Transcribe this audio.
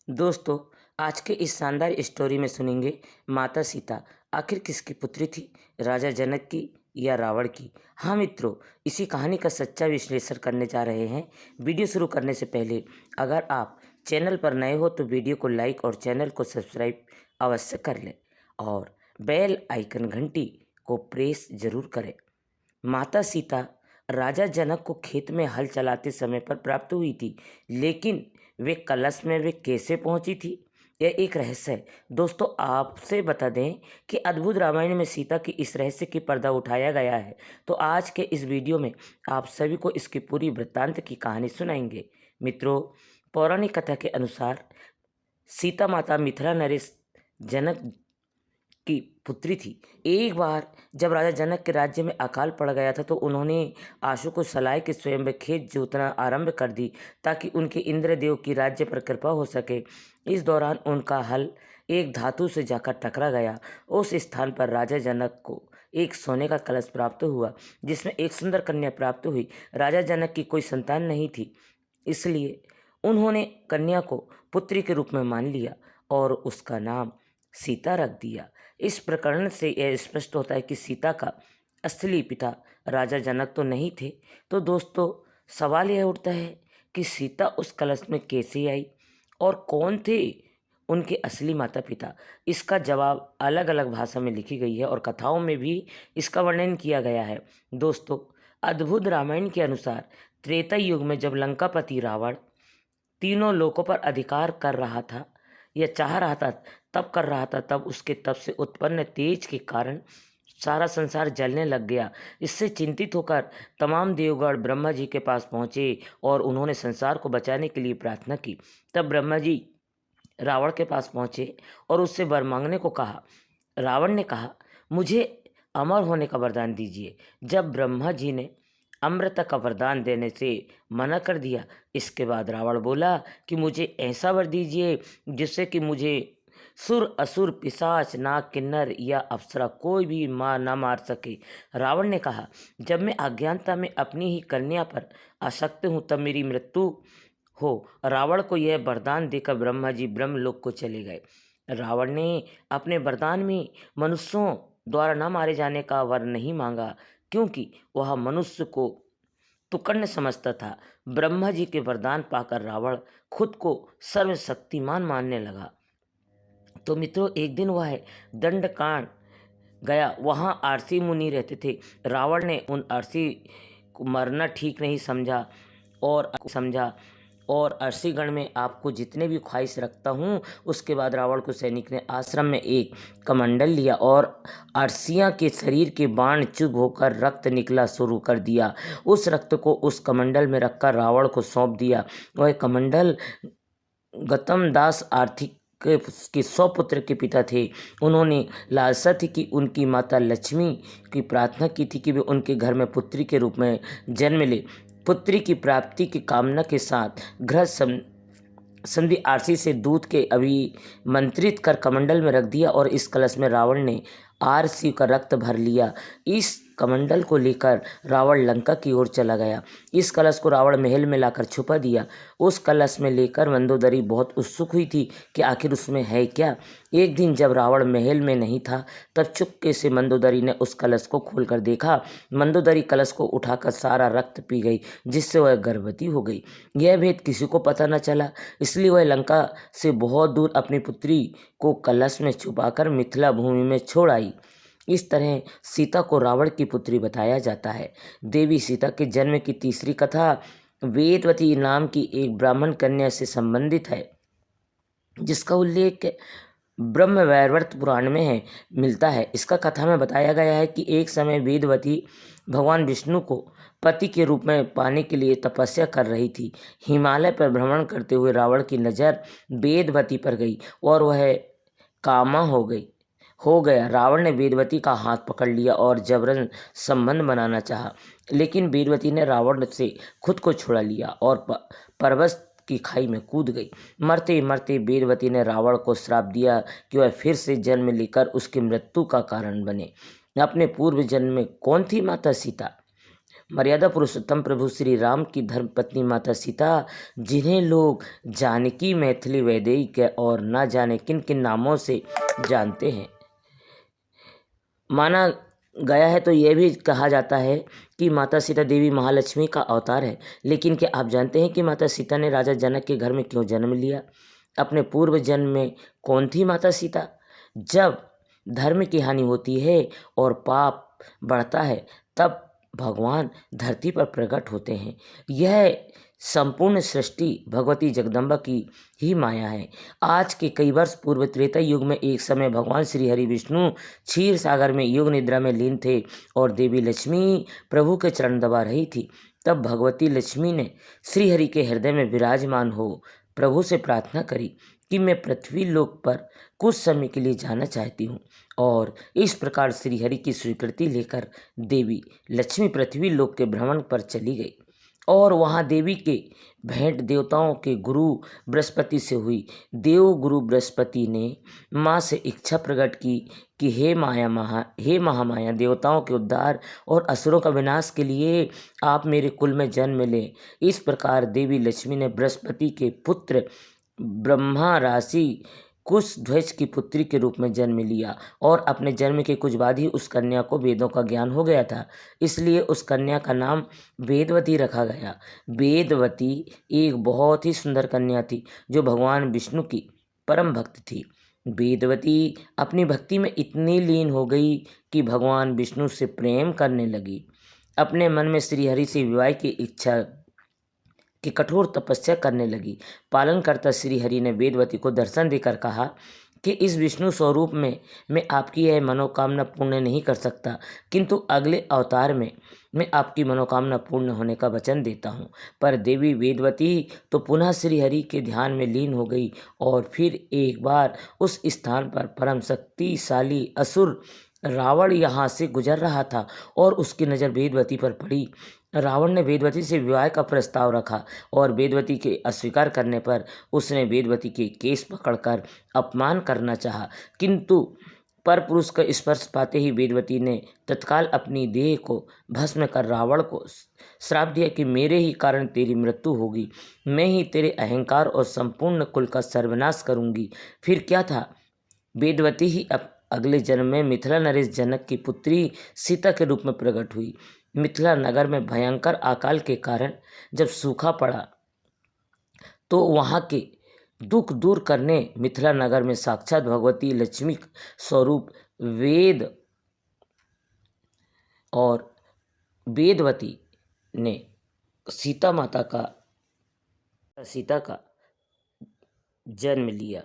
दोस्तों, आज के इस शानदार स्टोरी में सुनेंगे माता सीता आखिर किसकी पुत्री थी, राजा जनक की या रावण की। हाँ मित्रों, इसी कहानी का सच्चा विश्लेषण करने जा रहे हैं। वीडियो शुरू करने से पहले अगर आप चैनल पर नए हो तो वीडियो को लाइक और चैनल को सब्सक्राइब अवश्य कर लें और बेल आइकन घंटी को प्रेस जरूर करें। माता सीता राजा जनक को खेत में हल चलाते समय पर प्राप्त हुई थी, लेकिन वे कलश में वे कैसे पहुंची थी, यह एक रहस्य है। दोस्तों, आपसे बता दें कि अद्भुत रामायण में सीता की इस रहस्य की पर्दा उठाया गया है। तो आज के इस वीडियो में आप सभी को इसकी पूरी वृत्तांत की कहानी सुनाएंगे। मित्रों, पौराणिक कथा के अनुसार सीता माता मिथिला नरेश जनक की पुत्री थी। एक बार जब राजा जनक के राज्य में अकाल पड़ गया था तो उन्होंने आशु को सलाह के स्वयं में खेत जोतना आरंभ कर दी ताकि उनके इंद्रदेव की राज्य पर कृपा हो सके। इस दौरान उनका हल एक धातु से जाकर टकरा गया। उस स्थान पर राजा जनक को एक सोने का कलश प्राप्त हुआ जिसमें एक सुंदर कन्या प्राप्त हुई। राजा जनक की कोई संतान नहीं थी, इसलिए उन्होंने कन्या को पुत्री के रूप में मान लिया और उसका नाम सीता रख दिया। इस प्रकरण से यह स्पष्ट होता है कि सीता का असली पिता राजा जनक तो नहीं थे। तो दोस्तों, सवाल यह उठता है कि सीता उस कलश में कैसे आई और कौन थे उनके असली माता पिता। इसका जवाब अलग अलग भाषा में लिखी गई है और कथाओं में भी इसका वर्णन किया गया है। दोस्तों, अद्भुत रामायण के अनुसार त्रेता युग में जब लंकापति रावण तीनों लोकों पर अधिकार कर रहा था या चाह रहा था, तब कर रहा था, तब उसके तप से उत्पन्न तेज के कारण सारा संसार जलने लग गया। इससे चिंतित होकर तमाम देवगण ब्रह्मा जी के पास पहुँचे और उन्होंने संसार को बचाने के लिए प्रार्थना की। तब ब्रह्मा जी रावण के पास पहुँचे और उससे वर मांगने को कहा। रावण ने कहा, मुझे अमर होने का वरदान दीजिए। जब ब्रह्मा जी ने अमृत का वरदान देने से मना कर दिया, इसके बाद रावण बोला कि मुझे ऐसा वर दीजिए जिससे कि मुझे सुर असुर पिशाच नाग किन्नर या अप्सरा कोई भी मार ना मार सके। रावण ने कहा, जब मैं अज्ञानता में अपनी ही कन्या पर आसक्त हूँ तब मेरी मृत्यु हो। रावण को यह वरदान देकर ब्रह्मा जी ब्रह्मलोक को चले गए। रावण ने अपने वरदान में मनुष्यों द्वारा न मारे जाने का वर नहीं मांगा, क्योंकि वह मनुष्य को तुकण्य समझता था। ब्रह्मा जी के वरदान पाकर रावण खुद को सर्वशक्तिमान मानने लगा। तो मित्रों, एक दिन वह दंडकांड गया। वहाँ आरसी मुनि रहते थे। रावण ने उन आरसी को मरना ठीक नहीं समझा और अर्षिगण में आपको जितने भी ख्वाहिश रखता हूँ। उसके बाद रावण को सैनिक ने आश्रम में एक कमंडल लिया और अर्षियाँ के शरीर के बाण चुभ होकर रक्त निकला शुरू कर दिया। उस रक्त को उस कमंडल में रखकर रावण को सौंप दिया। वह कमंडल गौतम दास आर्थिक के 100 पुत्र के पिता थे। उन्होंने लालसा थी कि उनकी माता लक्ष्मी की प्रार्थना की थी कि वे उनके घर में पुत्री के रूप में जन्म ले। पुत्री की प्राप्ति की कामना के साथ गृह संधि आरसी से दूध के अभिमंत्रित कर कमंडल में रख दिया और इस कलश में रावण ने आरसी का रक्त भर लिया। इस कमंडल को लेकर रावण लंका की ओर चला गया। इस कलश को रावण महल में लाकर छुपा दिया। उस कलश में लेकर मंदोदरी बहुत उत्सुक हुई थी कि आखिर उसमें है क्या। एक दिन जब रावण महल में नहीं था तब चुपके से मंदोदरी ने उस कलश को खोलकर देखा। मंदोदरी कलश को उठाकर सारा रक्त पी गई, जिससे वह गर्भवती हो गई। यह भेद किसी को पता न चला, इसलिए वह लंका से बहुत दूर अपनी पुत्री को कलश में छुपाकर मिथिला भूमि में छोड़ आई। इस तरह सीता को रावण की पुत्री बताया जाता है। देवी सीता के जन्म की तीसरी कथा वेदवती नाम की एक ब्राह्मण कन्या से संबंधित है, जिसका उल्लेख ब्रह्मवैवर्त पुराण में मिलता है। इसका कथा में बताया गया है कि एक समय वेदवती भगवान विष्णु को पति के रूप में पाने के लिए तपस्या कर रही थी। हिमालय पर भ्रमण करते हुए रावण की नज़र वेदवती पर गई और वह कामा हो गया। रावण ने वेदवती का हाथ पकड़ लिया और जबरन संबंध बनाना चाहा, लेकिन वेदवती ने रावण से खुद को छुड़ा लिया और परवश की खाई में कूद गई। मरते मरते वेदवती ने रावण को श्राप दिया कि वह फिर से जन्म लेकर उसकी मृत्यु का कारण बने। अपने पूर्व जन्म में कौन थी माता सीता? मर्यादा पुरुषोत्तम प्रभु श्री राम की धर्मपत्नी माता सीता, जिन्हें लोग जानकी, मैथिली, वैदेही और न जाने किन किन नामों से जानते हैं, माना गया है। तो यह भी कहा जाता है कि माता सीता देवी महालक्ष्मी का अवतार है। लेकिन क्या आप जानते हैं कि माता सीता ने राजा जनक के घर में क्यों जन्म लिया? अपने पूर्व जन्म में कौन थी माता सीता? जब धर्म की हानि होती है और पाप बढ़ता है, तब भगवान धरती पर प्रकट होते हैं। यह संपूर्ण सृष्टि भगवती जगदम्बा की ही माया है। आज के कई वर्ष पूर्व त्रेता युग में एक समय भगवान श्री हरि विष्णु क्षीर सागर में योग निद्रा में लीन थे और देवी लक्ष्मी प्रभु के चरण दबा रही थी। तब भगवती लक्ष्मी ने श्री हरि के हृदय में विराजमान हो प्रभु से प्रार्थना करी कि मैं पृथ्वी लोक पर कुछ समय के लिए जाना चाहती हूँ। और इस प्रकार श्री हरि की स्वीकृति लेकर देवी लक्ष्मी पृथ्वी लोक के भ्रमण पर चली गई और वहाँ देवी के भेंट देवताओं के गुरु बृहस्पति से हुई। देव गुरु बृहस्पति ने माँ से इच्छा प्रकट की कि हे महामाया, देवताओं के उद्धार और असुरों का विनाश के लिए आप मेरे कुल में जन्म लें। इस प्रकार देवी लक्ष्मी ने बृहस्पति के पुत्र ब्रह्मा राशि कुश ध्वज की पुत्री के रूप में जन्म लिया और अपने जन्म के कुछ बाद ही उस कन्या को वेदों का ज्ञान हो गया था, इसलिए उस कन्या का नाम वेदवती रखा गया। वेदवती एक बहुत ही सुंदर कन्या थी जो भगवान विष्णु की परम भक्त थी। वेदवती अपनी भक्ति में इतनी लीन हो गई कि भगवान विष्णु से प्रेम करने लगी। अपने मन में श्री हरि से विवाह की इच्छा की कठोर तपस्या करने लगी। पालनकर्ता श्री हरि ने वेदवती को दर्शन देकर कहा कि इस विष्णु स्वरूप में मैं आपकी यह मनोकामना पूर्ण नहीं कर सकता, किंतु अगले अवतार में मैं आपकी मनोकामना पूर्ण होने का वचन देता हूँ। पर देवी वेदवती तो पुनः श्री हरि के ध्यान में लीन हो गई और फिर एक बार उस स्थान पर परम शक्तिशाली असुर रावण यहाँ से गुजर रहा था और उसकी नज़र वेदवती पर पड़ी। रावण ने वेदवती से विवाह का प्रस्ताव रखा और वेदवती के अस्वीकार करने पर उसने वेदवती के केस पकड़कर अपमान करना चाहा, किंतु पर पुरुष का स्पर्श पाते ही वेदवती ने तत्काल अपनी देह को भस्म कर रावण को श्राप दिया कि मेरे ही कारण तेरी मृत्यु होगी, मैं ही तेरे अहंकार और संपूर्ण कुल का सर्वनाश करूंगी। फिर क्या था, वेदवती ही अगले जन्म में मिथिला नरेश जनक की पुत्री सीता के रूप में प्रकट हुई। मिथिला नगर में भयंकर अकाल के कारण जब सूखा पड़ा तो वहाँ के दुख दूर करने मिथिला नगर में साक्षात भगवती लक्ष्मी स्वरूप वेद और वेदवती ने सीता का जन्म लिया।